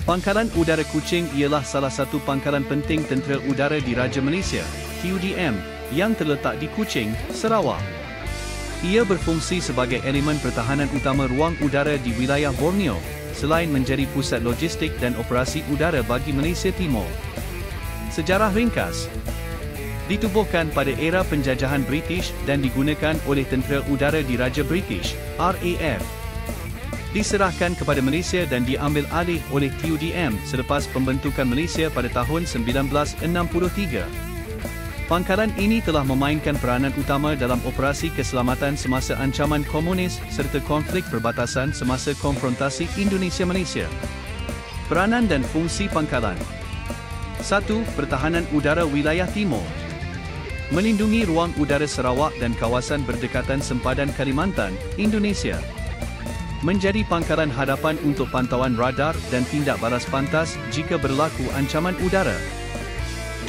Pangkalan Udara Kuching ialah salah satu pangkalan penting tentera udara di Raja Malaysia, TUDM, yang terletak di Kuching, Sarawak. Ia berfungsi sebagai elemen pertahanan utama ruang udara di wilayah Borneo, selain menjadi pusat logistik dan operasi udara bagi Malaysia Timur. Sejarah ringkas. Ditubuhkan pada era penjajahan British dan digunakan oleh Tentera Udara di Raja British, RAF. Diserahkan kepada Malaysia dan diambil alih oleh TUDM selepas pembentukan Malaysia pada tahun 1963. Pangkalan ini telah memainkan peranan utama dalam operasi keselamatan semasa ancaman komunis serta konflik perbatasan semasa konfrontasi Indonesia-Malaysia. Peranan dan fungsi pangkalan. 1. Pertahanan udara wilayah timur. Melindungi ruang udara Sarawak dan kawasan berdekatan sempadan Kalimantan, Indonesia. Menjadi pangkalan hadapan untuk pantauan radar dan tindak balas pantas jika berlaku ancaman udara.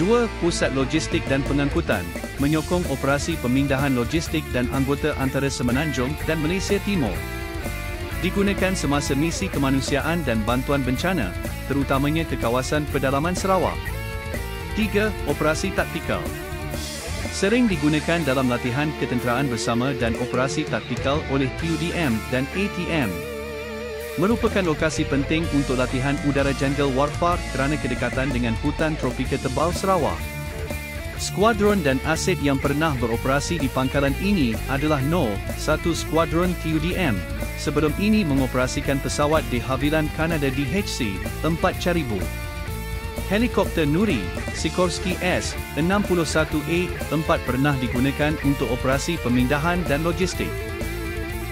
2. Pusat logistik dan pengangkutan, menyokong operasi pemindahan logistik dan anggota antara Semenanjung dan Malaysia Timur. Digunakan semasa misi kemanusiaan dan bantuan bencana, terutamanya ke kawasan pedalaman Sarawak. 3. Operasi taktikal. Sering digunakan dalam latihan ketenteraan bersama dan operasi taktikal oleh TUDM dan ATM. Merupakan lokasi penting untuk latihan udara jungle warfare kerana kedekatan dengan hutan tropika tebal Sarawak. Skuadron dan aset yang pernah beroperasi di pangkalan ini adalah 1 Skuadron TUDM. Sebelum ini mengoperasikan pesawat de Havilland Kanada DHC-4000. Helikopter Nuri, Sikorsky S-61A-4 pernah digunakan untuk operasi pemindahan dan logistik.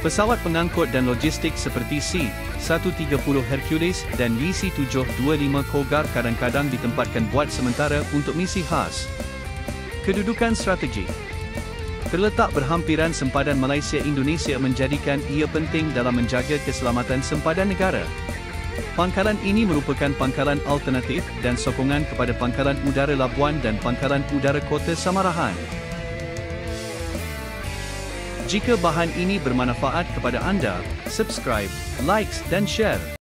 Pesawat pengangkut dan logistik seperti C-130 Hercules dan DC-725 Cougar kadang-kadang ditempatkan buat sementara untuk misi khas. Kedudukan strategik. Terletak berhampiran sempadan Malaysia-Indonesia menjadikan ia penting dalam menjaga keselamatan sempadan negara. Pangkalan ini merupakan pangkalan alternatif dan sokongan kepada Pangkalan Udara Labuan dan Pangkalan Udara Kota Samarahan. Jika bahan ini bermanfaat kepada anda, subscribe, likes dan share.